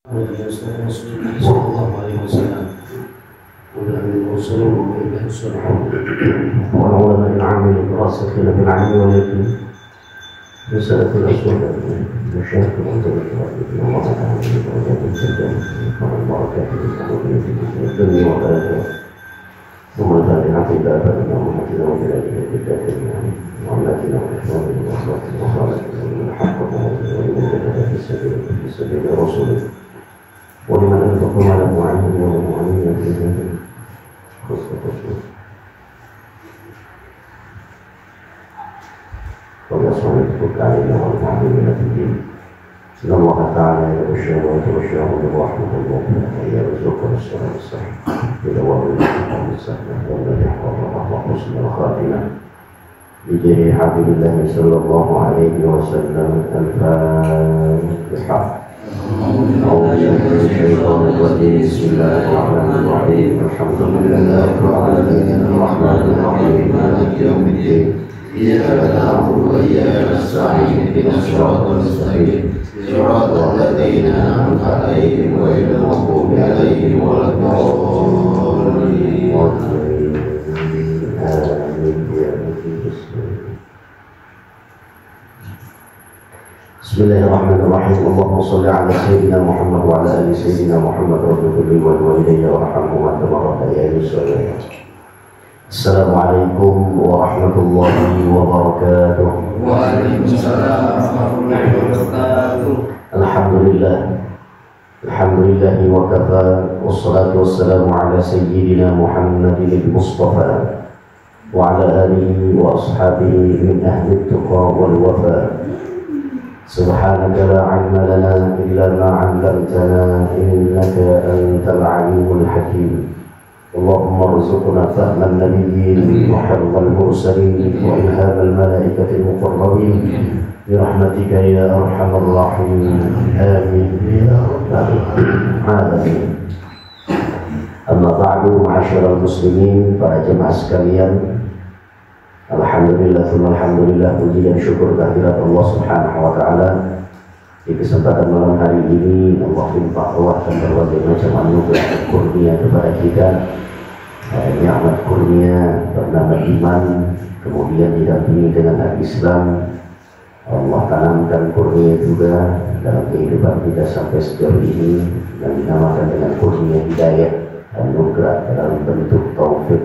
صلى الله عليه وسلم ونبي المرسلين وإله الصالحين والعلماء العاملين الراسخين في العلم واليقين رسالة الأسود مشاهد الله تعالى بدرجات الجنة والبركات في الدنيا والآخرة ثم الفاتحة إلى أبائنا وأمهاتنا وبلادنا جداتنا وأولادنا وإخواننا وأخواتنا وخالاتنا ومن حقنا ولمن جاهد في سبيل رسوله ولمن أنفق ماله وعلمه ومعلمه في هذه خصة الرسول وبأصحابه علينا والمعلمين في الدين إن الله تعالى يدعو الشهوات والشهوات ورحمة الله ويرزق الصلاة الصحيح بدوام الإسلام السهلة والنجاح والرفاه وحسن الخاتمة بجاه حبيب الله صلى الله عليه وسلم الفاتحة. أعوذ بالله من الشيطان الرجيم بسم الله الرحمن الرحيم الحمد لله رب العالمين الرحمن الرحيم مالك يوم الدين إياك نعبد وإياك نستعين اهدنا الصراط المستقيم صراط الذين أنعمت عليهم غير المغضوب عليهم ولا الضالين بسم الله الرحمن الرحيم اللهم صل على سيدنا محمد وعلى آل سيدنا محمد رب كل والوالدين وارحمهما كما ربياني صغيرا. السلام عليكم ورحمة الله وبركاته. وعليكم السلام ورحمة الله وبركاته. الحمد لله وكفى والصلاة والسلام على سيدنا محمد المصطفى وعلى آله وأصحابه من أهل التقى والوفاء. سبحانك لا علم لنا إلا ما علمتنا إنك أنت العليم الحكيم. اللهم ارزقنا فهم النبيين وحفظ المرسلين وإلهام الملائكة المقربين برحمتك يا أرحم الراحمين آمين يا رب العالمين. أما بعد معاشر المسلمين para jemaah sekalian, alhamdulillah puji dan syukur kehadirat Allah Subhanahu wa taala. Di kesempatan malam hari ini Allah limpahkan berbagai macam anugerah dan kurnia kepada kita. Nikmat kurnia bernama iman, kemudian didampingi dengan Islam. Allah tanamkan kurnia juga dalam kehidupan kita sampai sejauh ini dan dinamakan dengan kurnia hidayah, anugerah dalam bentuk taufik.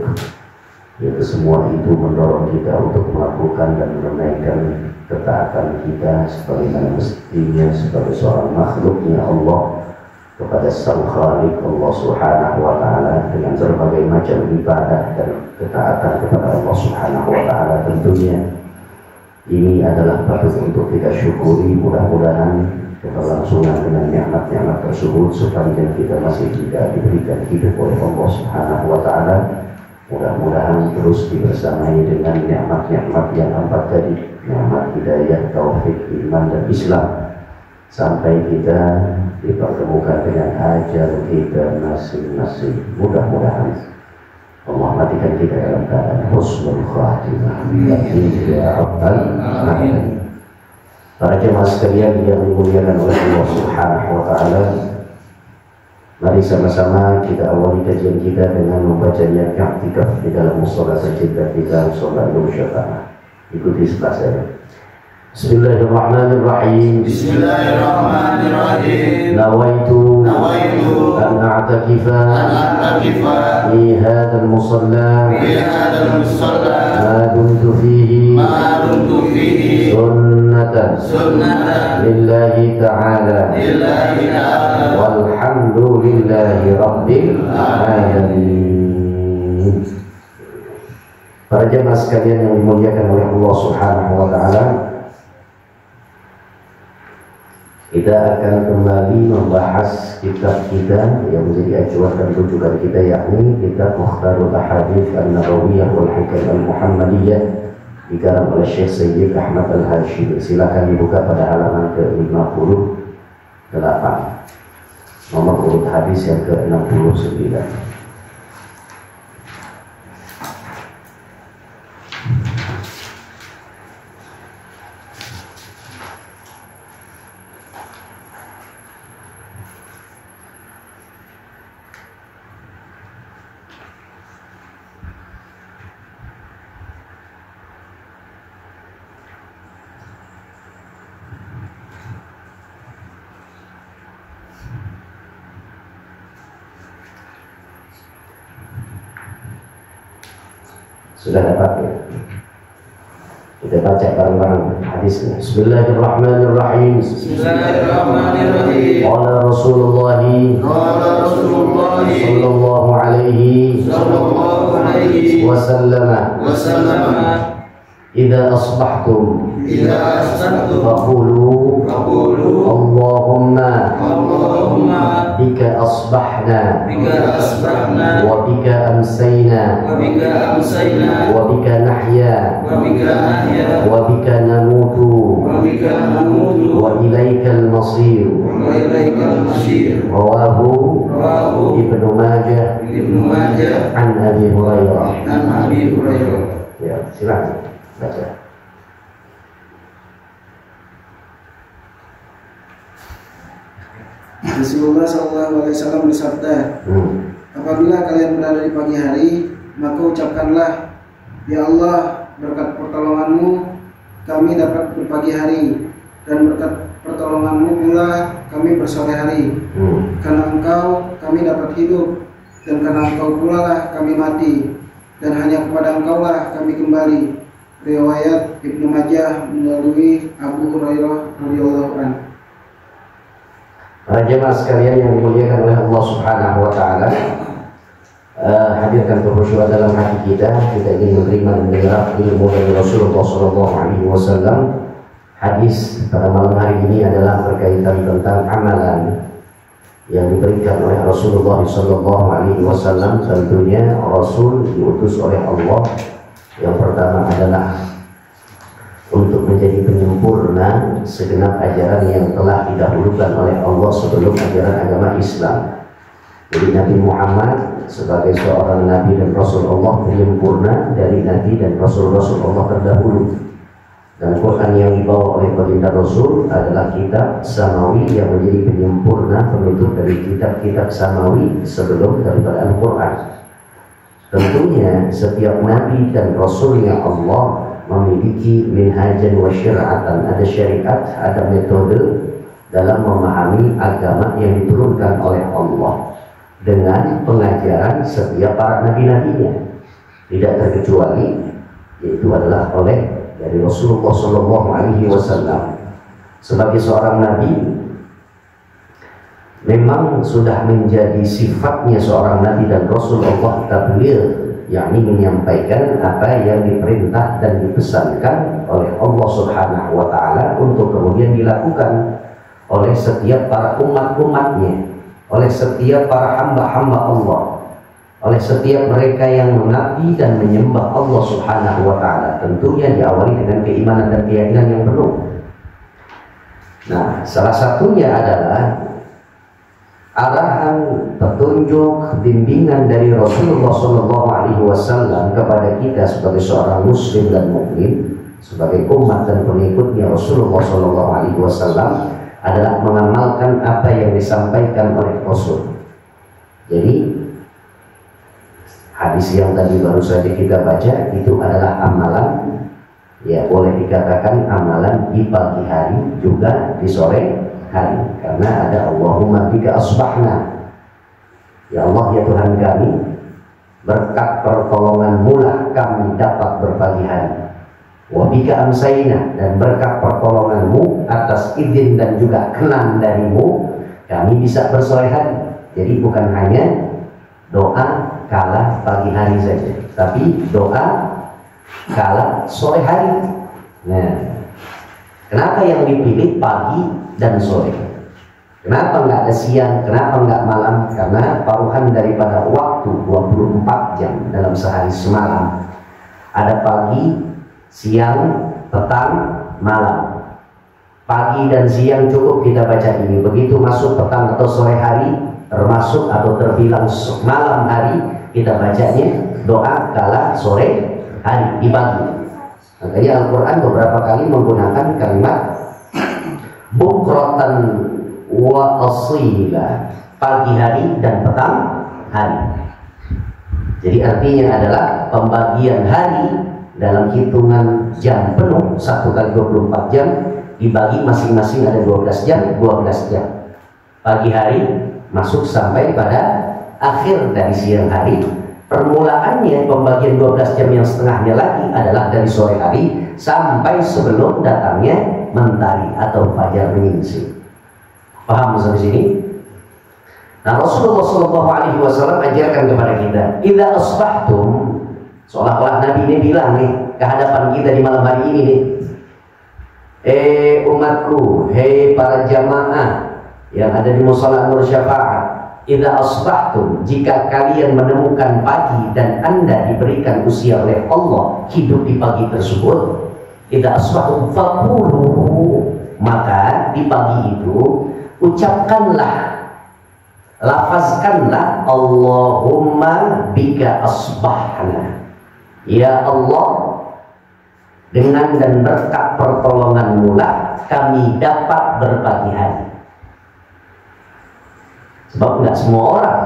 Yaitu semua itu mendorong kita untuk melakukan dan menaikkan ketaatan kita sebagaimana mestinya sebagai seorang makhluknya Allah kepada Sang Khalik Allah Subhanahu wa taala dengan berbagai macam ibadah dan ketaatan kepada Allah Subhanahu wa taala. Tentunya ini adalah patut untuk kita syukuri. Mudah-mudahan keberlangsungan dengan nikmat-nikmat tersebut sepanjang kita masih tidak diberikan hidup oleh Allah Subhanahu wa taala, mudah-mudahan terus dibersamai dengan nikmat-nikmat yang empat tadi, nikmat hidayah, taufik, iman dan Islam, sampai kita dipertemukan dengan ajal kita masing-masing. Mudah-mudahan Allah matikan kita dalam keadaan husnul khatimah. Ya Rabbal Alamin. Para jemaah sekalian yang dimuliakan oleh Allah Subhanahu wa taala, mari sama-sama kita awali kajian kita dengan membaca niat i'tikaf di dalam mushola tercinta kita, mushola Nur Syafa'ah. Ikuti setelah saya. Bismillahirrahmanirrahim. Bismillahirrahmanirrahim. Nawaitu an a'takifa fi hadzal musalla ma dumtu fihi sunnatan lillahi ta'ala walhamdulillahi rabbil alamin. Para jemaah sekalian yang dimuliakan oleh Allah Subhanahu wa taala, kita akan kembali membahas kitab kita yang menjadi acuan dan rujukan kita, yakni kitab Mukhtarul Ahadits An-Nabawiyah wal Hikam Al-Muhammadiyah dikarang oleh Syekh Sayyid Ahmad Al-Hashimi. Silakan dibuka pada halaman ke-58, nomor urut hadis yang ke-69. Sudah dapat ya? Kita baca bareng-bareng hadisnya. Bismillahirrahmanirrahim. Bismillahirrahmanirrahim. Qala Rasulullah sallallahu alaihi wasallam. Idza asbahtum faqulu Allahumma bika asbahna wa bika amsayna wa bika nahya wa bika namutu wa ilaikal masir. Rawahu Ibnu Majah an Abi Hurairah. Ya, silakan baca. Rasulullah SAW bersabda, apabila kalian berada di pagi hari, maka ucapkanlah, Ya Allah, berkat pertolonganmu kami dapat berpagi hari, dan berkat pertolonganmu pula kami bersore hari. Karena Engkau kami dapat hidup, dan karena Engkau pula lah kami mati, dan hanya kepada Engkau lah kami kembali. Riwayat Ibnu Majah melalui Abu Hurairah radhiyallahu anhu. Para jemaah sekalian yang dimuliakan oleh Allah Subhanahu wa taala, hadirkan kekhusyuan dalam hati kita. Kita ingin menerima dan mendengar ilmu dari Rasulullah sallallahu alaihi wasallam. Hadis pada malam hari ini adalah berkaitan tentang amalan yang diberikan oleh Rasulullah sallallahu alaihi wasallam. Tentunya Rasul diutus oleh Allah. Yang pertama adalah untuk menjadi penyempurna segenap ajaran yang telah didahulukan oleh Allah sebelum ajaran agama Islam. Jadi Nabi Muhammad sebagai seorang Nabi dan Rasul Allah penyempurna dari Nabi dan Rasul-Rasul Allah terdahulu. Dan Quran yang dibawa oleh baginda Rasul adalah kitab Samawi yang menjadi penyempurna penutup dari kitab-kitab Samawi sebelum daripada Al-Quran. Tentunya setiap Nabi dan Rasulnya Allah memiliki minhajan wa syir'atan, ada syariat, ada metode dalam memahami agama yang diturunkan oleh Allah dengan pengajaran setiap para nabi-nabinya, tidak terkecuali, yaitu adalah oleh dari Rasulullah sallallahu alaihi wasallam. Sebagai seorang nabi, memang sudah menjadi sifatnya seorang nabi dan Rasul Allah tabligh, yakni menyampaikan apa yang diperintah dan dipesankan oleh Allah Subhanahu wa taala untuk kemudian dilakukan oleh setiap para umat-umatnya, oleh setiap para hamba-hamba Allah, oleh setiap mereka yang mengabdi dan menyembah Allah Subhanahu wa taala. Tentunya diawali dengan keimanan dan keyakinan yang penuh. Nah, salah satunya adalah arahan, petunjuk, bimbingan dari Rasulullah SAW kepada kita sebagai seorang Muslim dan mukmin, sebagai umat dan pengikutnya Rasulullah SAW adalah mengamalkan apa yang disampaikan oleh Rasul. Jadi hadis yang tadi baru saja kita baca itu adalah amalan, ya boleh dikatakan amalan di pagi hari juga di sore hari, karena ada Allahumma bika asbahna, ya Allah ya Tuhan kami, berkat pertolongan-Mu lah kami dapat berpagi hari, wa bika amsayna, dan berkat pertolongan-Mu atas izin dan juga kenan dari-Mu kami bisa bersore hari. Jadi bukan hanya doa kala pagi hari saja, tapi doa kala sore hari. Nah, kenapa yang dipilih pagi dan sore? Kenapa nggak ada siang? Kenapa nggak malam? Karena paruhan daripada waktu 24 jam dalam sehari semalam. Ada pagi, siang, petang, malam. Pagi dan siang cukup kita baca ini. Begitu masuk petang atau sore hari, termasuk atau terbilang malam hari, kita bacanya doa kala sore hari di pagi. Makanya Al-Quran beberapa kali menggunakan kalimat bukratan wa asila, pagi hari dan petang hari. Jadi artinya adalah pembagian hari dalam hitungan jam penuh 1 kali 24 jam dibagi masing-masing ada 12 jam, 12 jam. Pagi hari masuk sampai pada akhir dari siang hari, Permulaannya pembagian 12 jam yang setengahnya lagi adalah dari sore hari sampai sebelum datangnya mentari atau fajar menyingsing. Paham sampai sini? Nah, Rasulullah SAW ajarkan kepada kita, idza asbahtum, seolah-olah Nabi ini bilang nih ke hadapan kita di malam hari ini nih, umatku, hei para jamaah yang ada di musala Nur Syafaat, idza asbahtum, jika kalian menemukan pagi dan Anda diberikan usia oleh Allah hidup di pagi tersebut, idza asbahtum faqulu, maka di pagi itu ucapkanlah, lafazkanlah, Allahumma bika asbahna, ya Allah, dengan dan berkat pertolonganmu lah kami dapat berpagi hari. Sebab nggak semua orang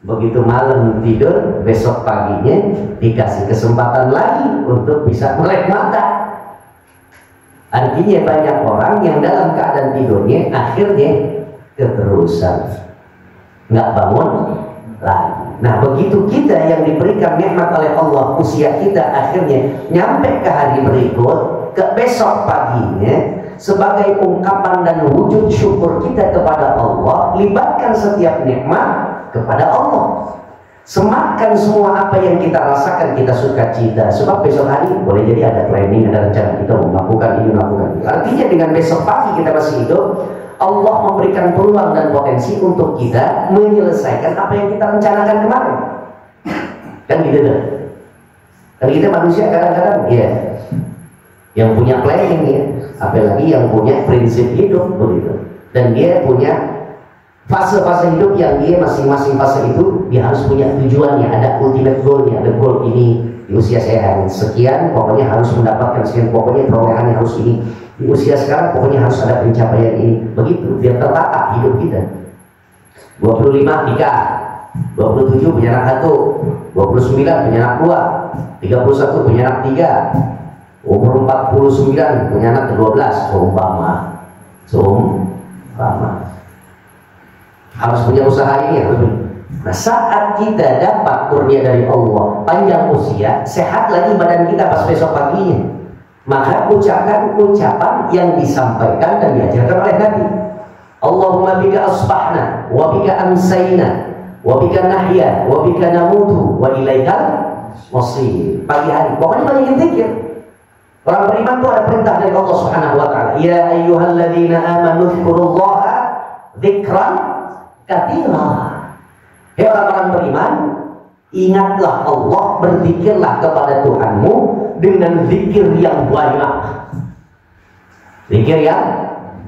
begitu malam tidur, besok paginya dikasih kesempatan lagi untuk bisa melek mata. Artinya banyak orang yang dalam keadaan tidurnya akhirnya keterusan, nggak bangun lagi. Nah, begitu kita yang diberikan nikmat oleh Allah, usia kita akhirnya nyampe ke hari berikut, ke besok paginya, sebagai ungkapan dan wujud syukur kita kepada Allah, libatkan setiap nikmat kepada Allah. Sematkan semua apa yang kita rasakan, kita sukacita. Sebab besok hari boleh jadi ada planning, ada rencana kita mau melakukan ini, melakukan itu. Artinya dengan besok pagi kita masih hidup, Allah memberikan peluang dan potensi untuk kita menyelesaikan apa yang kita rencanakan kemarin. Kan gitu deh. Kan kita manusia kadang-kadang ya, yang punya planning ya, apalagi yang punya prinsip hidup begitu, dan dia punya fase-fase hidup yang dia masing-masing fase itu dia harus punya tujuannya, ada ultimate goalnya, ada goal ini di usia saya yang sekian pokoknya harus mendapatkan sekian, pokoknya perolehannya harus ini, di usia sekarang pokoknya harus ada pencapaian ini, begitu biar tertata hidup kita. 25 nikah, 27 punya anak 1, 29 punya anak 2, 31 punya anak 3, umur 49 punya anak 12, seumpama harus punya usaha ini, harus punya. Nah, saat kita dapat kurnia dari Allah, panjang usia, sehat lagi badan kita pas besok paginya, maka ucapkan ucapan yang disampaikan dan diajarkan oleh Nabi. Allahumma bika asbahna wa bika amsayna wa bika nahya wa bika namutu wa ilaikal masir. Pagi hari pokoknya banyak zikir. Orang beriman itu ada perintah dari Allah Subhanahu wa taala, ya ayyuhalladzina amanu dzkurullaha dzikran katsira. Hei orang-orang beriman, ingatlah Allah, berzikirlah kepada Tuhanmu dengan zikir yang banyak. Zikir yang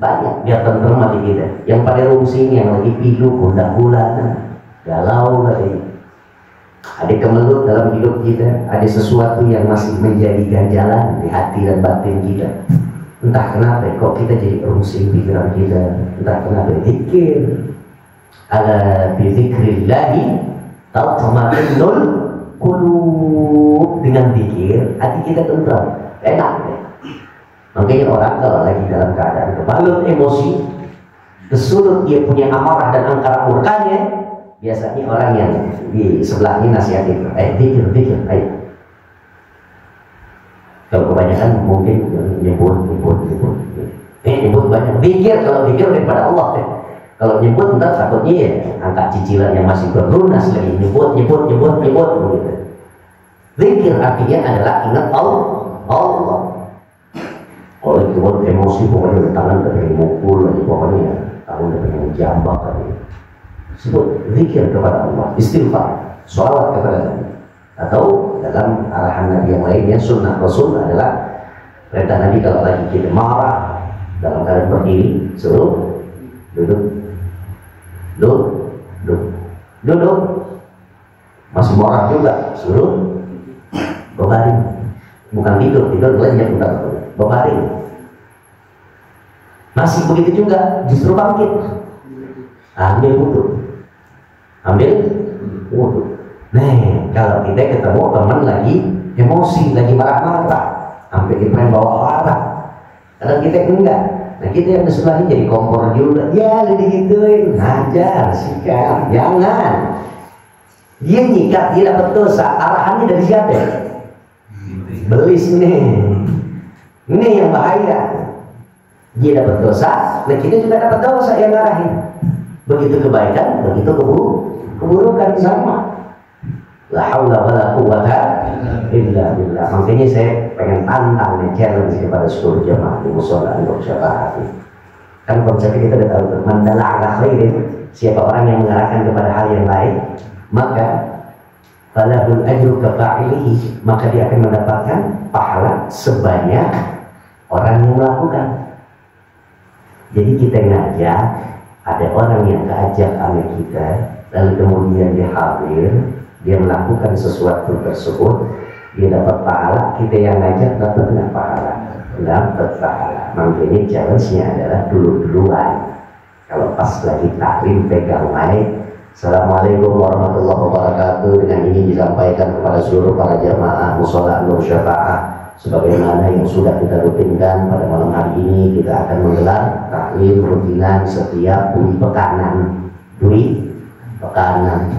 banyak biar tenteram hati kita. Yang pada rungsing, yang lagi pilu, gundah gulana, galau lagi, ada kemelut dalam hidup kita, ada sesuatu yang masih menjadi ganjalan di hati dan batin kita. Entah kenapa kok kita jadi rungsing pikiran kita, entah kenapa. Zikir, ala bizikrillahi tatma'innul qulub. Dengan zikir hati kita tentram, enak ya. Makanya orang kalau lagi dalam keadaan kebalut emosi, kesulut dia punya amarah dan angkara murkanya, biasanya orang yang di sebelahnya nasihatin, zikir, ayo. Kalau kebanyakan mungkin nyebut banyak. Zikir, kalau zikir daripada Allah deh. Kalau nyebut ntar takutnya ya angka cicilan yang masih berlunas lagi, nyebut begitu. Zikir artinya adalah ingat Allah. Kalau nyebut emosi pokoknya tangan udah pengen mukul lagi, pokoknya tangan udah pengen jambak lagi. Sebut zikir kepada Allah, istighfar, sholawat kepada Nabi. Atau dalam arahan Nabi yang lainnya, sunnah Rasul adalah perintah Nabi kalau lagi kita marah dalam keadaan berdiri, suruh duduk, masih marah juga, suruh berbaring, bukan tidur lenyap, bukan berbaring. Masih begitu juga, justru bangkit, ambil wudhu. Nah, kalau kita ketemu teman lagi emosi, lagi marah-marah, sampai kita yang bawa marah, kadang kita enggak. Nah, kita yang sebelahnya jadi kompor juga, ya jadi gituin, ngajar, sikap, jangan. Dia nyikat, dia dapat dosa. Arahannya dari siapa? Belis nih. Ini yang bahaya. Dia dapat dosa, dan kita juga dapat dosa yang ngarahin. Begitu kebaikan, begitu keburukan sama. La haula wala quwwata illa billah. Makanya saya pengen tantang nih, challenge kepada seluruh jemaah di mushola untuk syafaat. Kan konsepnya kita udah tahu, man dalla ala khairin, siapa orang yang mengarahkan kepada hal yang baik, maka falahul ajru kafa'ilihi, maka dia akan mendapatkan pahala sebanyak orang yang melakukan. Jadi kita ngajak, ada orang yang keajak sama kita, lalu kemudian dia hadir, dia melakukan sesuatu tersebut, dia dapat pahala. Kita yang ngajak dapat pahala, dapat pahala. Makanya challenge-nya adalah dulu-duluan. Kalau pas lagi taklim pegang mic, Assalamualaikum warahmatullahi wabarakatuh, dengan ini disampaikan kepada seluruh para jamaah mushola Nur Syafaah. Sebagaimana yang sudah kita rutinkan pada malam hari ini, kita akan menggelar taklim rutinan setiap Dwi pekanan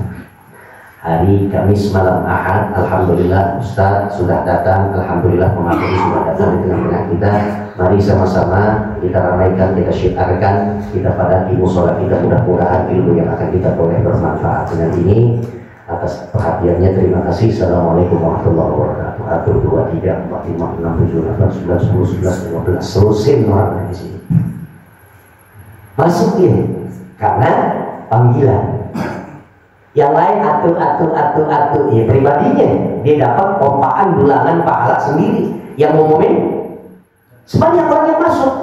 hari Kamis malam Ahad. Alhamdulillah Ustaz sudah datang, alhamdulillah pemateri sudah datang di tengah-tengah kita. Mari sama-sama kita ramaikan, kita syiarkan, kita padati mushola kita, mudah-mudahan ilmu yang akan kita peroleh bermanfaat. Dengan ini, atas perhatiannya terima kasih. Assalamualaikum warahmatullahi wabarakatuh. 1, 2, 3, 4, 5, 6, 7, 8, 9, 10, 11, 12. Selusin orang di sini. Masukin, karena panggilan. Yang lain atu. Ya pribadinya, dia dapat pompaan dulangan pahala sendiri. Yang ngomongin sebanyak orang yang masuk,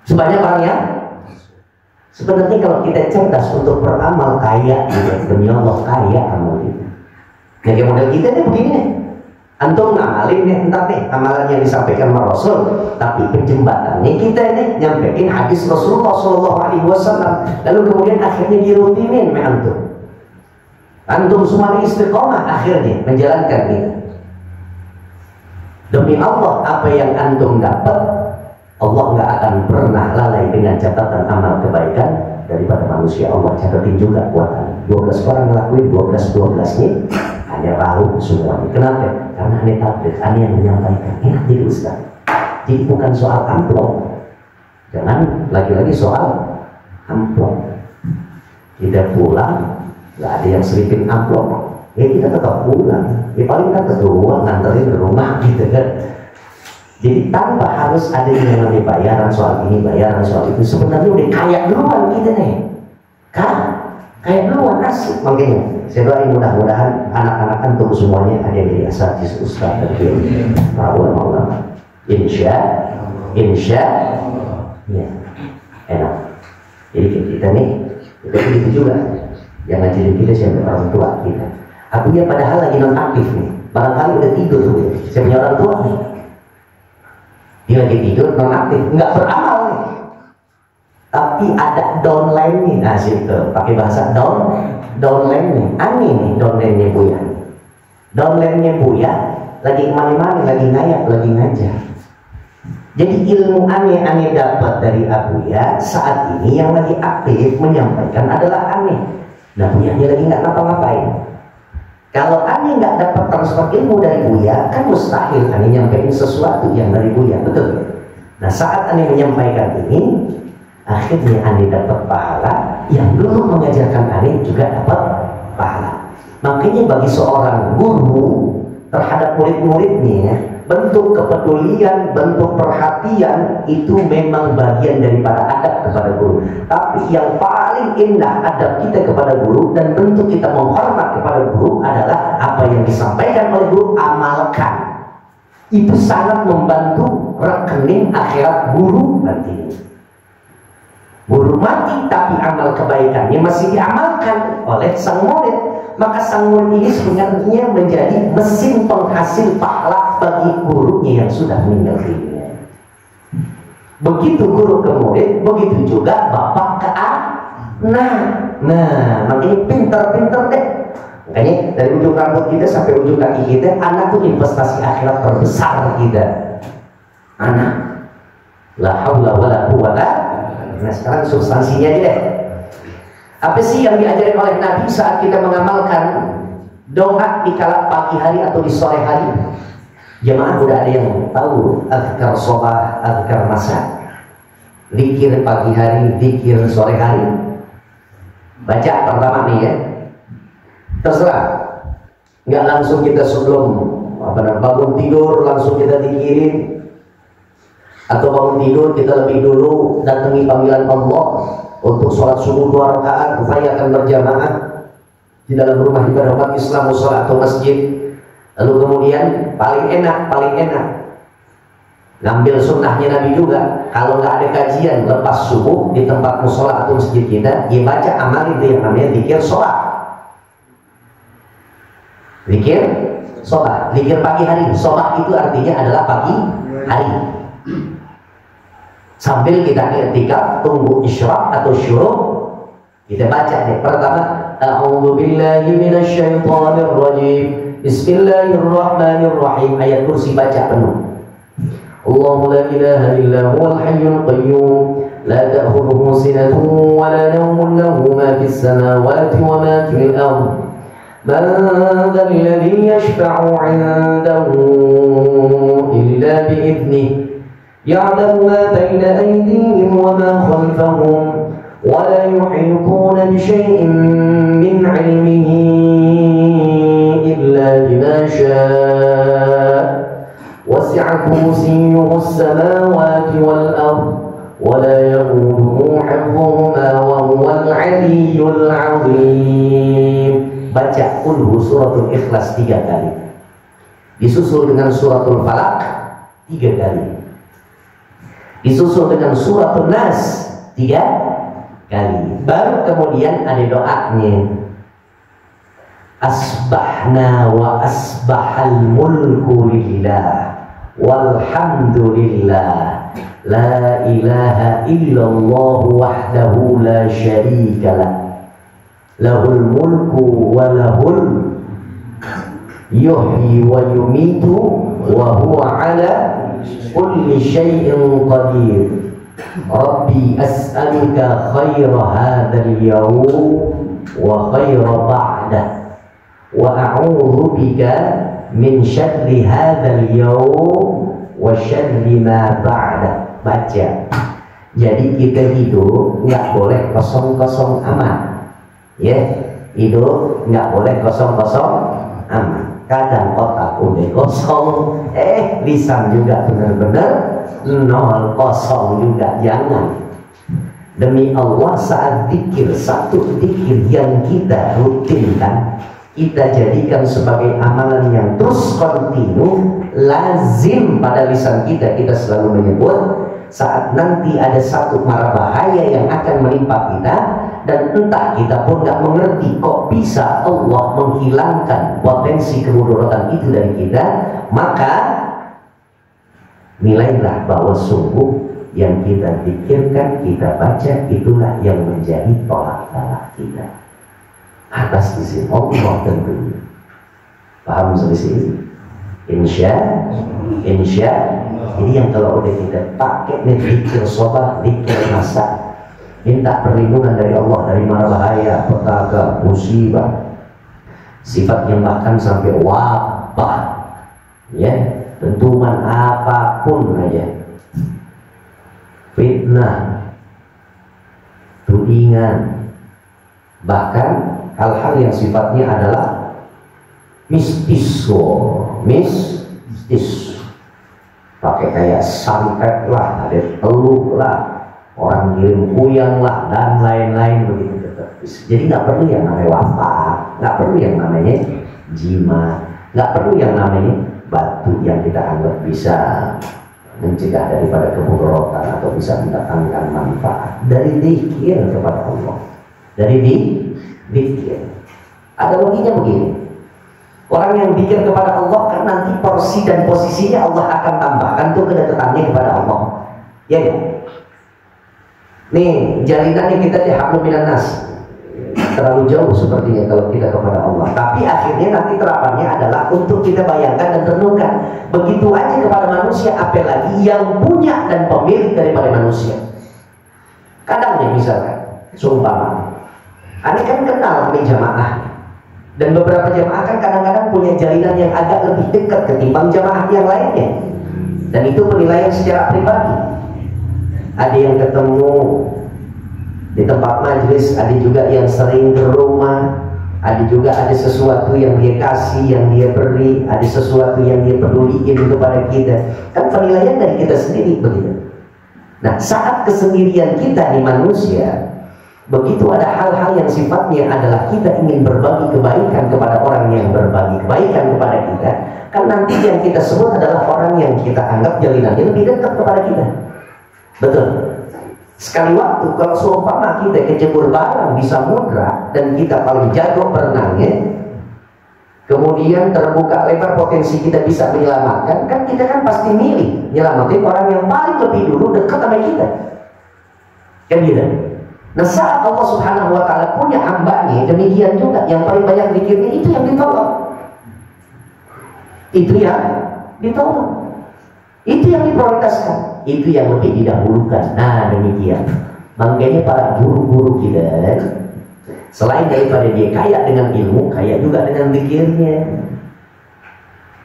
sebanyak orang yang. Sebenarnya kalau kita cerdas untuk beramal kaya, demi Allah kaya amal kita. Jadi model kita nih begini, antum ngamalin nih, entar nih amalan yang disampaikan sama Rasul, tapi penjembatannya kita nih nyampein hadis Rasulullah SAW, lalu kemudian akhirnya dirutinin sama antum. Antum semua istiqomah akhirnya menjalankan itu. Demi Allah, apa yang antum dapat, Allah nggak akan pernah lalai dengan catatan amal kebaikan daripada manusia. Allah catatin juga buat ane. 12 orang ngelakuin 12-12-nya hanya tahu semuanya. Kenapa? Karena ane takdir, ane yang menyampaikan. Enak jadi Ustaz. Jadi bukan soal amplop. Jangan lagi-lagi soal amplop. Kita pulang, nggak ada yang selipin amplop. Ya kita tetap pulang. Ya paling kan kedua nganterin ke rumah gitu kan. Jadi tanpa harus ada yang namanya bayaran soal ini, bayaran soal itu, sebenarnya udah kaya duluan kita nih. Kan? Kaya duluan asik. Makanya saya doain mudah-mudahan anak-anak antum semuanya ada yang jadi asatidz, ustaz dan para ulama. Insya ya enak. Jadi kita nih, kita begitu juga. Yang ngajarin kita siapa? Orang tua kita. Aku ya padahal lagi non aktif nih. Barangkali udah tidur tuh. Saya punya orang tua nih. Dia lagi tidur, non aktif, nggak beramal nih. Tapi ada downline nih, asik tuh, pakai bahasa downline nih, aneh nih downline-nya Buya. Downline-nya Buya lagi kemana-mana, lagi ngayak, lagi ngajar. Jadi ilmu aneh dapat dari Abuya saat ini yang lagi aktif menyampaikan adalah aneh. Nah Buya dia lagi nggak ngapa-ngapain. Kalau Ani nggak dapat transfer ilmu dari Buya, kan mustahil Ani nyampaikan sesuatu yang dari Buya, betul? Nah saat Ani menyampaikan ini, akhirnya Ani dapat pahala, yang dulu mengajarkan Ani juga dapat pahala. Makanya bagi seorang guru terhadap murid-muridnya, bentuk kepedulian, bentuk perhatian itu memang bagian daripada adab kepada guru. Tapi yang paling indah adab kita kepada guru dan bentuk kita menghormat kepada guru adalah apa yang disampaikan oleh guru amalkan. Itu sangat membantu rekening akhirat guru nanti. Guru mati tapi amal kebaikannya masih diamalkan oleh sang murid. Maka sang murid ini sebenarnya menjadi mesin penghasil pahala bagi gurunya yang sudah meninggal dunia. Begitu guru ke murid, begitu juga bapak ke anak. Nah, makanya pinter-pinter deh. Makanya dari ujung rambut kita sampai ujung kaki kita, anak itu investasi akhirat terbesar kita. Anak. La haula wala quwwata. Nah sekarang substansinya deh. Apa sih yang diajarin oleh Nabi saat kita mengamalkan doa di kala pagi hari atau di sore hari? Jemaah udah ada yang tahu azkar shabah, azkar masa, zikir pagi hari, zikir sore hari. Baca pertama nih ya, terserah, nggak langsung kita sebelum bangun tidur langsung kita zikirin, atau bangun tidur kita lebih dulu datangi panggilan Allah untuk sholat subuh 2 rakaat, upayakan berjamaah di dalam rumah ibadah umat Islam, sholat atau masjid. Lalu kemudian paling enak ngambil sunnahnya Nabi juga. Kalau nggak ada kajian lepas subuh di tempat musola atau masjid kita, ya baca amal itu yang namanya zikir sholat, zikir sholat, zikir pagi hari. Sholat itu artinya adalah pagi hari. Sambil kita i'tikaf tunggu isyraq atau syuruk, kita baca deh. Pertama, a'udzubillahi minasyaitonir rajim, bismillahirrahmanirrahim, ayat kursi baca penuh. Allahu la ilaha illa huwal hayyul qayyum, la ta'khudhuhu sinatun wa la nawmun, lahu ma fis samawati wa ma fil ardh, man dhal ladzi yashfa'u 'indahu illa bi'idhnihi, يعلم ما بين أيديهم وما خلفهم ولا يحيطون بشيء من علمه إلا بما شاء وسع كرسيه السماوات والأرض ولا يؤوده حفظهما وهو العلي العظيم. Baca Qul suratul Ikhlas 3 kali, disusul dengan suratul Falaq 3 kali, disusul dengan suratul Nas 3 kali. Baru kemudian ada doanya, asbahna wa asbahal mulku lillah walhamdulillah la ilaha illallah wahdahu la syarika lah, lahul mulku wa lahul yuhyi wa yumitu wa huwa ala kulli syai'in qadir. Rabbi as'aluka khaira hadzal yawm wa khaira ba'dah wa a'udzu bika min syarri hadzal yawm wa syarri ma ba'dah. Baca. Jadi kita hidup nggak boleh kosong-kosong amat, ya. Hidup nggak boleh kosong-kosong amat. Kadang otak udah kosong, lisan juga benar-benar nol, kosong juga. Jangan. Demi Allah, saat zikir, satu zikir yang kita rutinkan, kita jadikan sebagai amalan yang terus kontinu, lazim pada lisan kita. Kita selalu menyebut saat nanti ada satu mara bahaya yang akan menimpa kita, dan entah kita pun nggak mengerti kok bisa Allah menghilangkan potensi kemudaratan itu dari kita, maka nilailah bahwa sungguh yang kita pikirkan, kita baca, itulah yang menjadi tolak balak kita atas izin Allah tentunya. Paham sampai sini? Insya. Jadi yang kalau udah kita pakai nih zikir shabah, zikir masa, minta perlindungan dari Allah dari mara bahaya, petaka, musibah, sifat yang bahkan sampai wabah, ya, dentuman apapun aja, fitnah, tudingan, bahkan hal-hal yang sifatnya adalah mistis, pakai kayak santet lah, ada teluk lah, orang kirim kuyang lah, dan lain-lain begitu. Jadi nggak perlu yang namanya wafat, nggak perlu yang namanya jimat, nggak perlu yang namanya batu yang kita anggap bisa mencegah daripada kemudaratan atau bisa mendatangkan manfaat. Dari zikir kepada Allah, dari zikir. Ada loginya begini, orang yang zikir kepada Allah kan nanti porsi dan posisinya Allah akan tambahkan tuh kedekatannya kepada Allah, ya kan? Nih jarinannya kita di hablum minan nas, terlalu jauh sepertinya kalau kita kepada Allah. Tapi akhirnya nanti terapannya adalah untuk kita bayangkan dan renungkan. Begitu aja kepada manusia, apalagi yang punya dan pemilik daripada manusia. Kadang nih misalkan, sumpah, Ane kan kenal sama jamaah, dan beberapa jamaah kan kadang-kadang punya jalinan yang agak lebih dekat ketimbang jamaah yang lainnya, dan itu penilaian secara pribadi. Ada yang ketemu di tempat majelis, ada juga yang sering ke rumah, ada juga ada sesuatu yang dia kasih, yang dia beri, ada sesuatu yang dia peduliin kepada kita. Kan penilaian dari kita sendiri begitu. Nah, saat kesendirian kita di manusia, begitu ada hal-hal yang sifatnya adalah kita ingin berbagi kebaikan kepada orang yang berbagi kebaikan kepada kita, kan nanti yang kita sebut adalah orang yang kita anggap jalinannya lebih dekat kepada kita. Betul. Sekali waktu kalau seumpama kita kecebur barang di samudra dan kita paling jago berenangnya, kemudian terbuka lebar potensi kita bisa menyelamatkan, kan kita kan pasti milih nyelamatin orang yang paling lebih dulu dekat sama kita. Kan gitu. Nah, saat Allah Subhanahu wa Ta'ala punya hambanya, demikian juga yang paling banyak zikirnya itu yang ditolong. Itu yang ditolong. Itu yang diprioritaskan, itu yang lebih didahulukan. Nah, demikian. Makanya para guru-guru kita, selain daripada dia kaya dengan ilmu, kaya juga dengan zikirnya.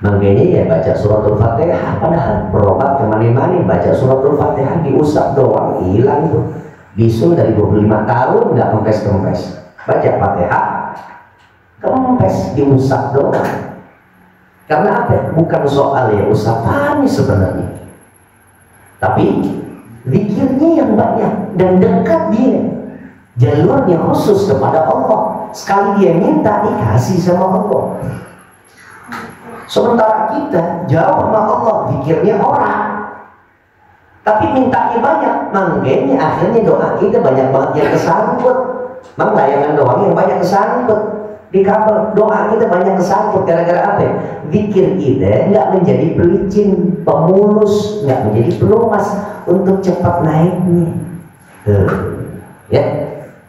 Makanya ya baca suratul Fatihah, padahal berobat kemana-mana, baca suratul Fatihah diusap doang, hilang tuh. Bisul dari 25 tahun nggak kempes-kempes. Baca Fatihah, kempes, diusap doang. Karena apa? Bukan soal ya usapannya sebenarnya, tapi zikirnya yang banyak dan dekat dia, jalurnya khusus kepada Allah. Sekali dia minta, dikasih sama Allah. Sementara kita jauh sama Allah, zikirnya orang, tapi mintanya banyak. Makanya akhirnya doa kita banyak banget yang kesambut. Mang layangan doang yang banyak kesambut. Di kabel doa kita banyak kesangkut gara-gara apa? Zikir kita nggak menjadi pelicin, pemulus, nggak menjadi pelumas untuk cepat naiknya. Ya,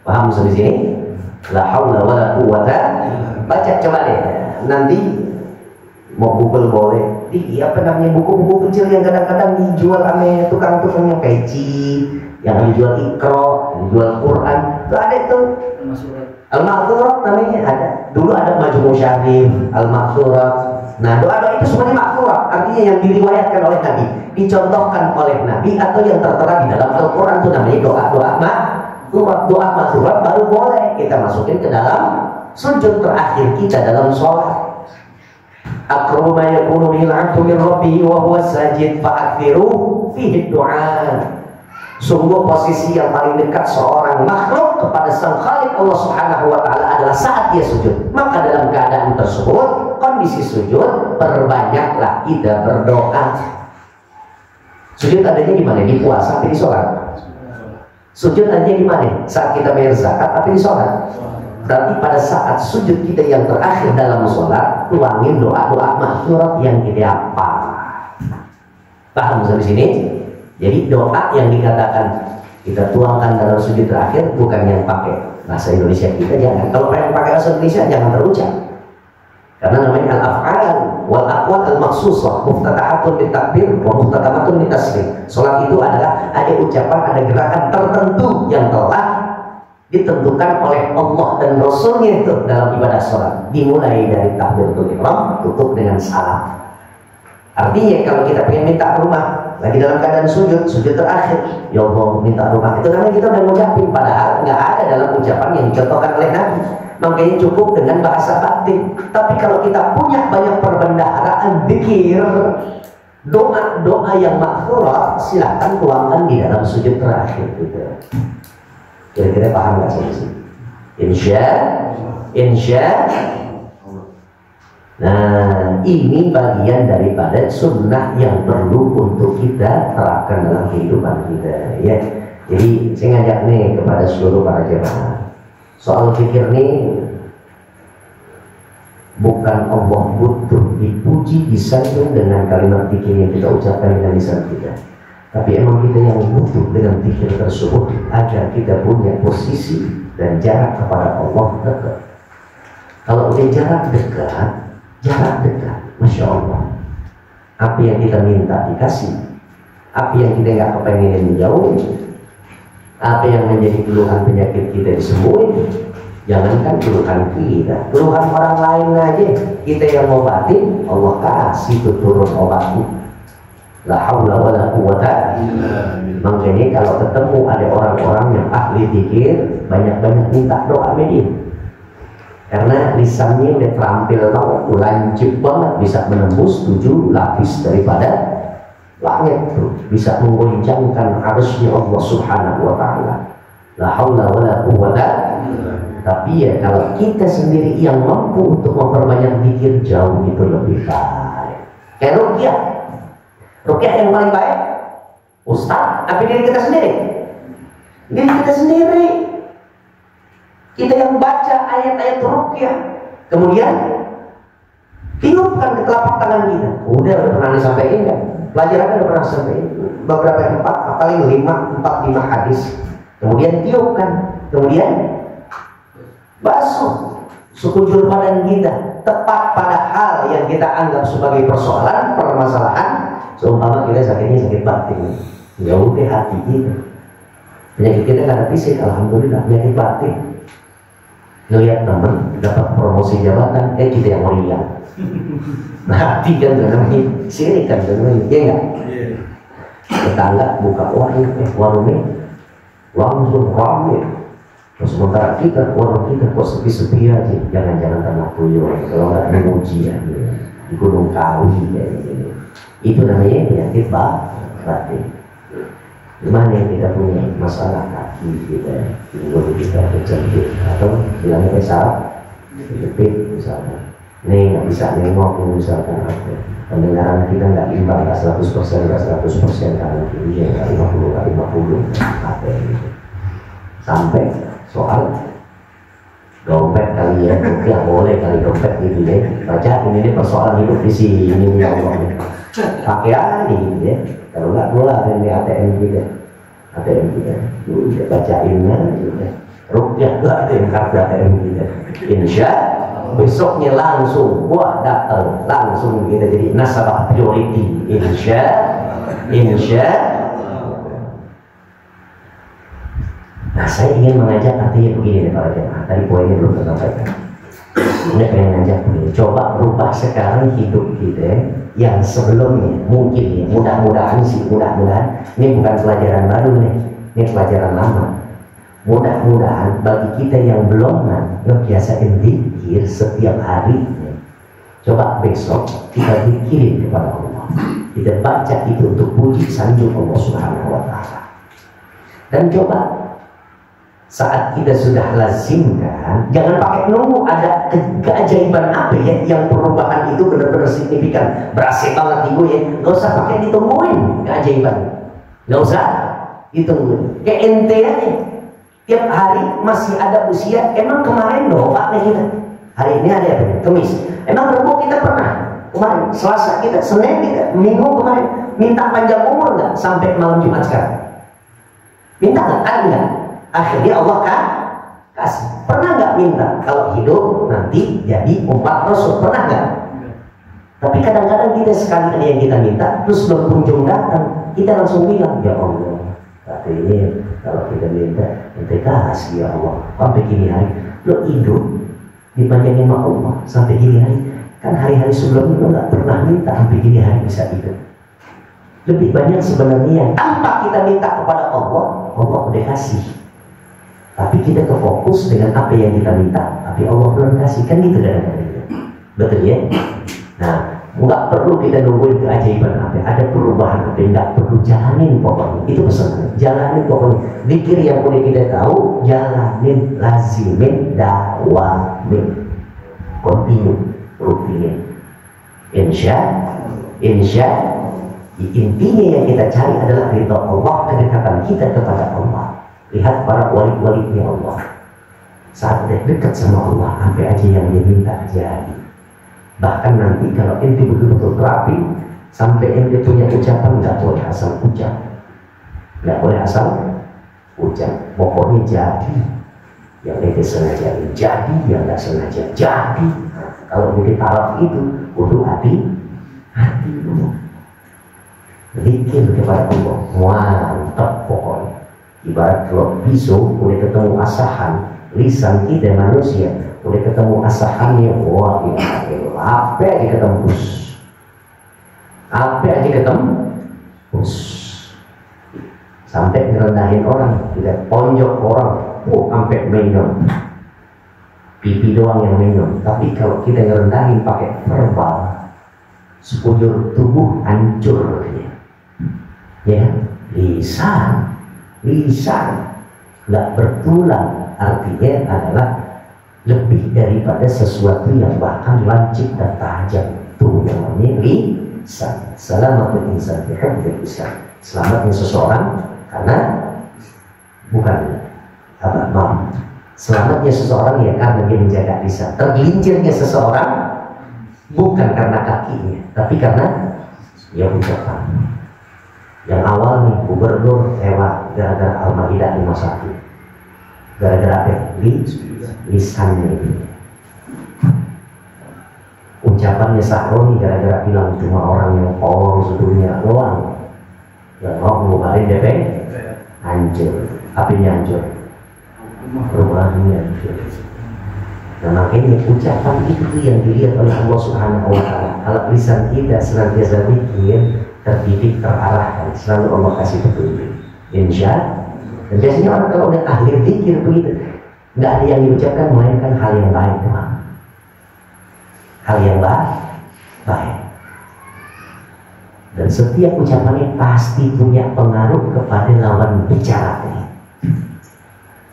paham sampai sini? La haula wala quwata. Baca coba deh. Nanti mau Google boleh. Apa namanya buku-buku kecil yang kadang-kadang dijual sama tukang-tukang yang keci, yang dijual Iqra, dijual Quran. Itu ada itu. Al-Ma'thurat namanya ada. Dulu ada Majmu' Syarif, Al-Ma'thurat. Nah, doa-doa itu semuanya Ma'thurat, artinya yang diriwayatkan oleh Nabi, dicontohkan oleh Nabi, atau yang tertera di dalam Al-Quran itu namanya doa-doa Ma'thurat. Doa Ma'thurat baru boleh kita masukin ke dalam sujud terakhir kita dalam sholat. Aqrabu ma yakunu minal 'abdu min rabbihi wa huwa sajid fa'akthiru fihi du'a. Sungguh posisi yang paling dekat seorang makhluk kepada sang Khalik Allah Subhanahu wa Ta'ala adalah saat dia sujud. Maka dalam keadaan tersebut, kondisi sujud, perbanyaklah kita berdoa. Sujud adanya di mana? Di puasa, tapi di sholat. Sujud adanya di mana? Saat kita bayar zakat, tapi di sholat. Berarti pada saat sujud kita yang terakhir dalam sholat, tuangin doa-doa Ma'thurat yang kita hafal. Paham sampai sini? Jadi doa yang dikatakan kita tuangkan dalam sujud terakhir bukan yang pakai bahasa Indonesia kita, jangan. Kalau yang pakai bahasa Indonesia jangan terucap. Karena namanya al-af'al wal aqwal al-makhsusah, muftatahatun bitakbir wa muftatamatun bitaslim. Salat itu adalah ada ucapan, ada gerakan tertentu yang telah ditentukan oleh Allah dan Rasulnya itu dalam ibadah salat. Dimulai dari takbiratul ihram, tutup dengan salam. Artinya kalau kita pengen minta rumah, lagi dalam keadaan sujud terakhir, ya Allah minta rumah, itu namanya kita udah ngucapin, padahal nggak ada dalam ucapan yang dicontohkan oleh Nabi. Makanya cukup dengan bahasa batin. Tapi kalau kita punya banyak perbendaharaan zikir, doa-doa yang Ma'thurat, silahkan tuangkan di dalam sujud terakhir gitu. Kira-kira paham nggak sih? Insya. Nah, ini bagian daripada sunnah yang perlu untuk kita terapkan dalam kehidupan kita, ya. Jadi saya ngajak nih kepada seluruh para jemaah, soal zikir nih bukan Allah butuh dipuji, disanjung dengan kalimat zikir yang kita ucapkan dengan lisan kita, tapi emang kita yang butuh dengan zikir tersebut agar kita punya posisi dan jarak kepada Allah dekat. Kalau udah jarak dekat, Masya Allah, apa yang kita minta dikasih, apa yang kita nggak kepengen menjauh, apa yang menjadi keluhan penyakit kita disembuhin. Jangankan keluhan kita, keluhan orang lain aja kita yang ngobatin, Allah kasih itu turun obatnya. La haula wala quwata illa billah. Makanya kalau ketemu ada orang-orang yang ahli zikir, banyak-banyak minta doa media. Karena lisannya udah terampil banget, lanjut banget, bisa menembus 7 lapis daripada langit tuh, bisa menggoncangkan arasnya Allah Subhanahu wa taala. La haula wala quwata. Tapi ya kalau kita sendiri yang mampu untuk memperbanyak zikir, jauh itu lebih baik. Kayak ruqyah. Ruqyah yang paling baik ustaz apa diri kita sendiri? Diri kita sendiri. Kita yang baca ayat-ayat ruqyah, kemudian tiupkan ke telapak tangan kita. Udah pernah disampaikan kan? Pelajaran udah pernah sampaikan beberapa 4 paling 5 hadis. Kemudian tiupkan, kemudian basuh sekujur badan kita tepat pada hal yang kita anggap sebagai persoalan, permasalahan. Seumpama kita sakitnya sakit batin, ya udah hati kita. Penyakit kita karena fisik, alhamdulillah. Penyakit batin, ngelihat teman dapat promosi jabatan, kita yang meriah. Hati kan namanya, sini kan namanya, ya enggak? Tetangga buka warungnya langsung ramai. Terus sementara kita, warung kita kok sepi-sepi aja. Jangan-jangan tanah tuyul, kalau nggak memuji ya, di Gunung Kawi kayak gini. Itu namanya penyakit batin. Gimana yang kita punya masalah kaki kita, pinggul kita kejepit, atau bilangnya pesawat kejepit misalnya. Nih nggak bisa nengok misalkan apa. Pendengaran kita nggak imbang, nggak 100%, nggak 100% karena tingginya nggak 50 apa gitu. Sampai soal dompet kali ya, ya boleh kali dompet gitu ya. Baca ini persoalan hidup di sini ya Allah. Pakai aja gitu ya. Kalau nggak keluar dari ATM kita, udah bacainnya sudah. Ruqyah lah ATM kartu ATM kita. Insya besoknya langsung datang langsung kita jadi nasabah priority. Insya. Nah, saya ingin mengajak artinya begini para jemaah. Tadi poinnya belum tersampaikan. Ini pengen ngajak begini. Coba rubah sekarang hidup kita yang sebelumnya mungkin ya, mudah-mudahan ini bukan pelajaran baru nih, ini pelajaran lama. Mudah-mudahan bagi kita yang belum ngebiasain zikir setiap hari, coba besok kita zikirin kepada Allah, kita baca itu untuk puji sanjung Allah Subhanahu wa taala. Dan coba saat kita sudah lazimkan, jangan pakai nunggu ada keajaiban apa ya yang perubahan itu benar-benar signifikan, berasa banget ibu ya, nggak usah pakai ditungguin keajaiban, nggak usah ditungguin, kayak ente aja tiap hari masih ada usia. Emang kemarin doa nih kita, hari ini ada apa? Kamis. Emang Rabu kita pernah kemarin, Selasa kita, Senin kita, Minggu kemarin minta panjang umur nggak sampai malam Jumat sekarang? Minta nggak? Ada nggak? Akhirnya Allah kan kasih. Pernah nggak minta kalau hidup nanti jadi umat Rasul? Pernah nggak? Tapi kadang-kadang kita sekali ada yang kita minta terus belum kunjung datang, kita langsung bilang ya Allah, katanya kalau kita minta ente kasih ya Allah sampai gini hari. Lo hidup dipanjangin sama Allah sampai gini hari, kan hari-hari sebelumnya lo nggak pernah minta sampai gini hari bisa hidup. Lebih banyak sebenarnya yang tanpa kita minta kepada Allah, Allah udah kasih. Tapi kita kefokus dengan apa yang kita minta, tapi Allah belum kasih, kan gitu kadang-kadang. Betul ya? Nah, nggak perlu kita nungguin keajaiban apa, ada perubahan apa, nggak perlu, jalanin pokoknya. Itu pesannya, jalanin pokoknya. Zikir yang udah kita tahu, jalanin, lazimin, dakwamin, continue, rutin. Intinya yang kita cari adalah ridha Allah, kedekatan kita kepada Allah. Lihat para wali-walinya Allah, saat dekat sama Allah, sampai aja yang dia minta jadi. Bahkan nanti kalau ente betul-betul terapi, sampai ente punya ucapan, nggak boleh asal ucap, nggak boleh asal ucap, pokoknya jadi. Yang ente sengaja jadi, yang nggak sengaja jadi. Nah, kalau ente taraf itu, kudu hati dulu. Zikir kepada Allah, mantap pokoknya. Ibarat kalau pisau udah ketemu asahan, lisan kita manusia udah ketemu asahannya, wah apa aja ketembus, apa aja ketembus, sampai ngerendahin orang, tidak ponjok orang, sampai minum, pipi doang yang minum. Tapi kalau kita ngerendahin pakai verbal, sekujur tubuh hancur ya. Lisan nggak bertulang, artinya adalah lebih daripada sesuatu yang bahkan lancip dan tajam. Itu yang namanya lisan. Salamatul insan fi hifdzil lisan. Selamatnya seseorang karena selamatnya seseorang ya karena dia menjaga lisan. Tergelincirnya seseorang bukan karena kakinya, tapi karena dia ucapan. Yang awal nih gubernur hewan gara-gara Al-Maidah 51. Gara-gara apa? Lisannya itu. Ucapannya Sahroni gara-gara bilang cuma orang yang polos sedunia doang. Yang mau ngeluarin DP hancur. Apinya hancur. Rumahnya hancur. Nah makanya ucapan itu yang dilihat oleh Allah Subhanahu wa Ta'ala. Kalau lisan kita senantiasa mikir, terdidik, terarahkan, selalu Allah kasih petunjuk. Insya. Dan biasanya orang kalau udah ahli zikir begitu, nggak ada yang diucapkan melainkan hal yang baik, teman. Hal yang baik. Dan setiap ucapannya pasti punya pengaruh kepada lawan bicaranya.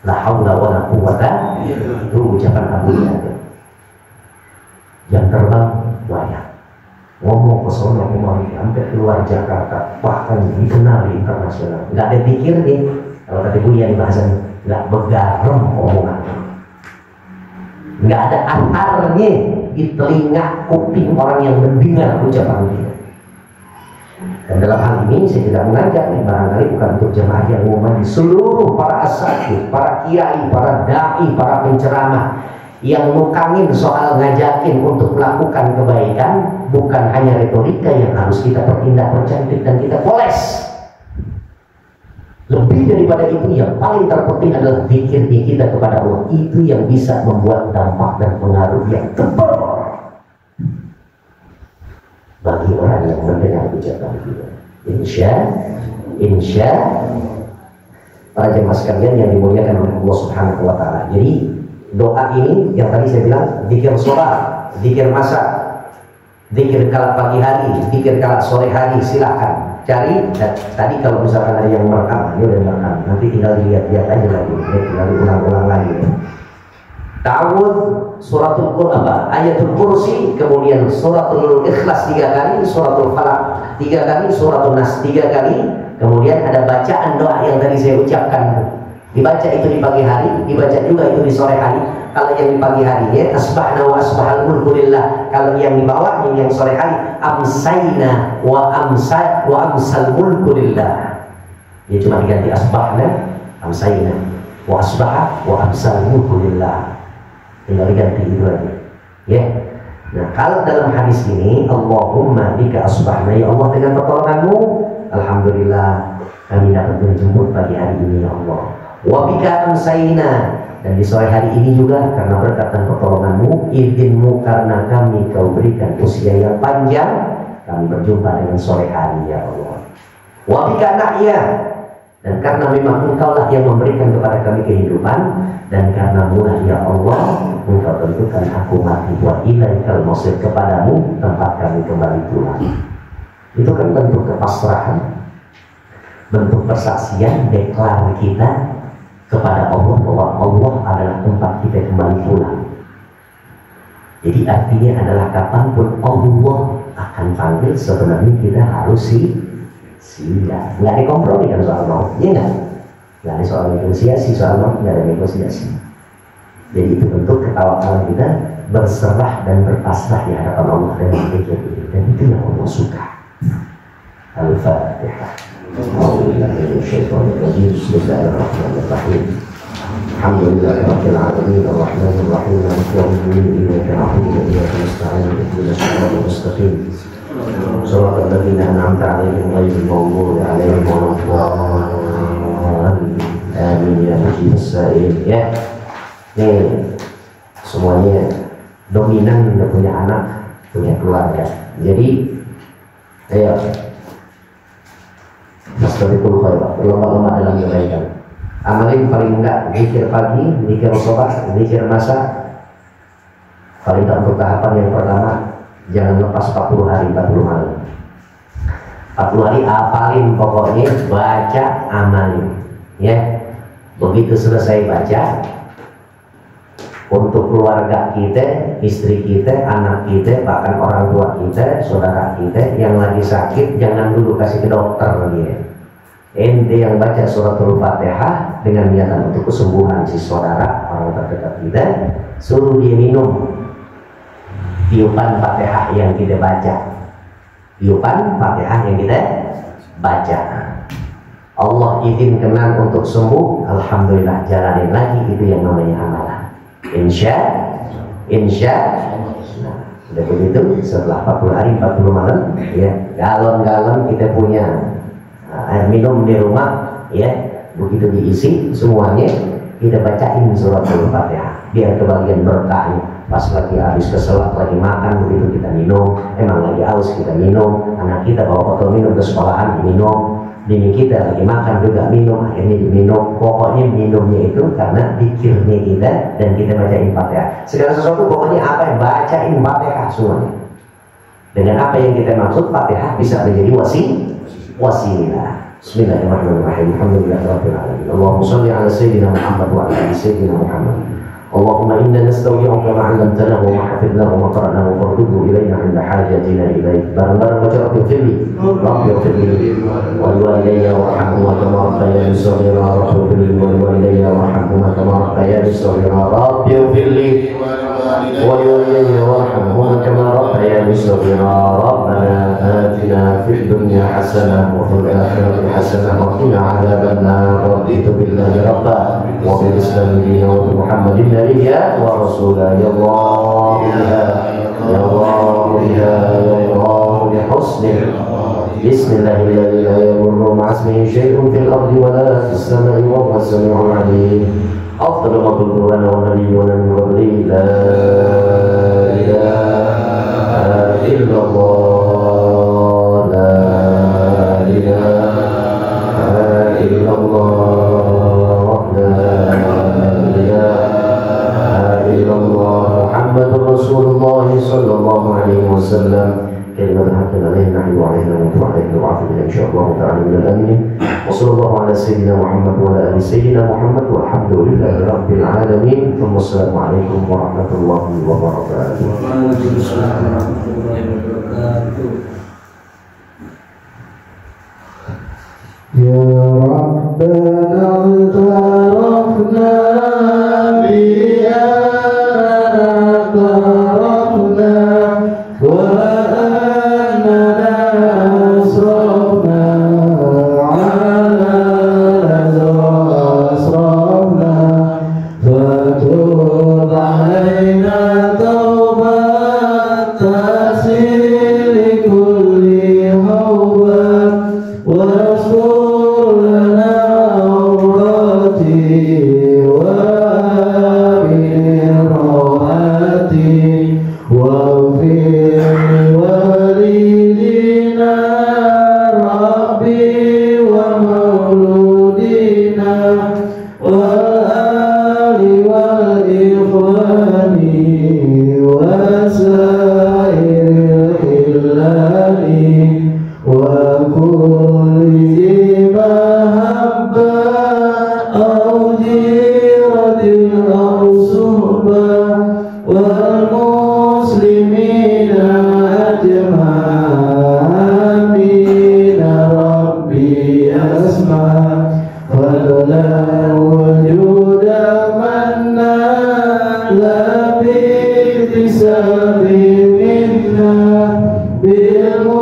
La haula wala quwwata, itu ucapan Abu Jahal. Yang terbang banyak. Ngomong ke sono kemari sampai keluar Jakarta, bahkan dikenal di internasional. Nggak ada pikir deh, kalau tadi Buya di bahasan nggak begaram omongan, nggak ada antarnya di telinga kuping orang yang mendengar ucapan dia. Dan dalam hal ini saya tidak mengajak nih, barangkali bukan untuk jemaah yang umum, di seluruh para asatidz, para kiai, para dai, para penceramah yang nukangin soal ngajakin untuk melakukan kebaikan, bukan hanya retorika yang harus kita perindah, percantik dan kita poles. Lebih daripada itu, yang paling terpenting adalah zikir kita kepada Allah. Itu yang bisa membuat dampak dan pengaruh yang tebal bagi orang yang mendengar ucapan kita. Insya para jemaah sekalian yang dimuliakan oleh Allah Subhanahu wa Ta'ala. Jadi doa ini yang tadi saya bilang, zikir sholat, zikir masak, zikir kala pagi hari, zikir kala sore hari, silakan cari. Tadi kalau misalkan ada yang merekam, dia udah merekam, nanti tinggal dilihat-lihat aja lagi, tinggal diulang-ulang lagi. Ta'awudz, suratul Qur'an, ayatul kursi, kemudian suratul ikhlas 3 kali, suratul falaq 3 kali, suratul nas 3 kali, kemudian ada bacaan doa yang tadi saya ucapkan. Dibaca itu di pagi hari, dibaca juga itu di sore hari. Kalau yang di pagi harinya asbahna wa asbahal mulku lillah. Kalau yang di bawahnya yang sore hari amsayna wa amsal mulku lillah. Dia cuma diganti asbahna, amsayna wa asbaha wa amsal mulku lillah. Tinggal diganti itu aja. Ya. Nah, kalau dalam hadis ini Allahumma bika asbahna, ya Allah dengan pertolonganmu alhamdulillah kami dapat menjemput pagi hari ini ya Allah. Wabika amsayna, dan di sore hari ini juga karena berkat dan pertolonganmu, izinmu karena kami kau berikan usia yang panjang, kami berjumpa dengan sore hari ya Allah. Wabika nahya, dan karena memang engkaulah yang memberikan kepada kami kehidupan, dan karena murah ya Allah engkau tentukan aku mati, wa ilaikal masir, kepadamu tempat kami kembali pulang. Itu kan bentuk kepasrahan, bentuk persaksian, deklar kita kepada Allah bahwa Allah adalah tempat kita kembali pulang. Jadi artinya adalah kapanpun Allah akan panggil, sebenarnya kita harus siap. Nggak ada kompromi kan soal mau, ya nggak ada soal negosiasi, soal mau nggak ada negosiasi. Jadi itu bentuk ketawakalan kita, berserah dan berpasrah di hadapan Allah dan berpikir, dan itu yang Allah suka. Al-Fatihah. Bismillahirrahmanirrahim. Alhamdulillahirabbil alamin, arrahmanir rahim, maliki yaumiddin, iyyaka na'budu wa iyyaka nasta'in, ihdinas siratal mustaqim, shiratal ladzina an'amta 'alaihim ghairil maghdubi 'alaihim waladdallin. Amin ya mujibus sa'il. Ya. Nih, semuanya dominan udah punya anak, punya keluarga. Jadi, ayo, Astagfirullah khairah, berlomba-lomba dalam kebaikan. Amalin paling enggak, zikir pagi, zikir sholat, zikir masa. Paling enggak untuk tahapan yang pertama, jangan lepas 40 hari, 40 malam. 40 hari apalin pokoknya, baca, amalin. Ya, begitu selesai baca, untuk keluarga kita, istri kita, anak kita, bahkan orang tua kita, saudara kita yang lagi sakit, jangan dulu kasih ke dokter dia. Ente yang baca suratul Fatihah dengan niatan untuk kesembuhan si saudara, orang terdekat kita, suruh dia minum tiupan Fatihah yang kita baca. Tiupan Fatihah yang kita baca. Allah izinkan untuk sembuh, alhamdulillah, jalanin lagi, itu yang namanya amalan. Insya nah, udah begitu setelah 40 hari 40 malam ya, galon-galon kita punya air minum di rumah ya, begitu diisi semuanya kita bacain surat Al-Fatihah biar kebagian berkahnya. Pas lagi habis keselak lagi makan begitu kita minum, emang lagi haus kita minum, anak kita bawa botol minum ke sekolahan minum, bini kita lagi makan juga minum, akhirnya diminum. Pokoknya minumnya itu karena pikirnya kita dan kita bacain Fatihah. Segala sesuatu pokoknya apa yang bacain Fatihah semuanya. Dengan apa yang kita maksud, Fatihah bisa menjadi wasilah. Bismillahirrahmanirrahim. Alhamdulillahirabbil alamin. Allahumma shalli ala sayyidina Muhammad wa ala ali sayyidina Muhammad. Allahumma inna nastawdi'uka ma 'allamtana wa ma hafidnahu wa qara'nahu farudhu ilayna 'inda hajatina ilayk. Barang-barang baca Rabbi firli, Rabbi firli wa liwalidayya warhamhuma kama rabbayani shaghira. Rabbi firli wa liwalidayya warhamhuma kama rabbayani shaghira. Rabbi firli wa liwalidayya warhamhuma kama rabbayani shaghira. Rabbana atina fid dunya hasanah wa fil akhirati hasanah wa qina 'adzaban nar. Raditu billahi rabban wa bil islami dinan wa bi Muhammadin nabiyya wa rasula. Ya Allah ya Allah ya Allah bi husnil bismillahirrahmanirrahim. La yamurru ma'asmihi syai'un fil ardi wa la fis sama'i wa huwa as-sami'ul 'alim. Afdalu ma qultu ana wa nabiyyuna min qabli la ilaha illallah, la ilaha illallah, la ilaha illallah, Muhammadur Rasulullah sallallahu alaihi wasallam. كلمة حق علينا نحن وعلينا وعلينا وعافينا إن شاء الله تعالى من الأمن. وصلى الله على سيدنا محمد وعلى آل سيدنا محمد والحمد لله رب العالمين. ثم السلام عليكم ورحمة الله وبركاته. Waalaikumsalam warahmatullahi wabarakatuh. Ya Rabbana al-tarafna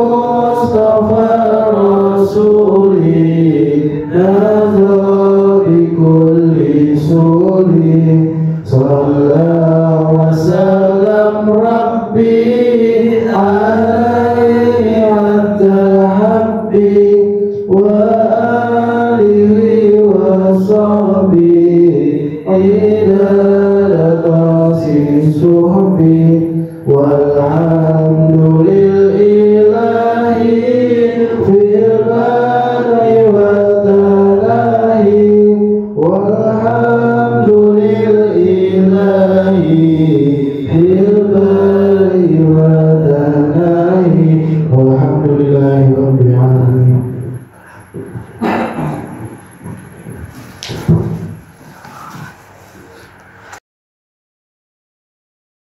بالمصطفى رسول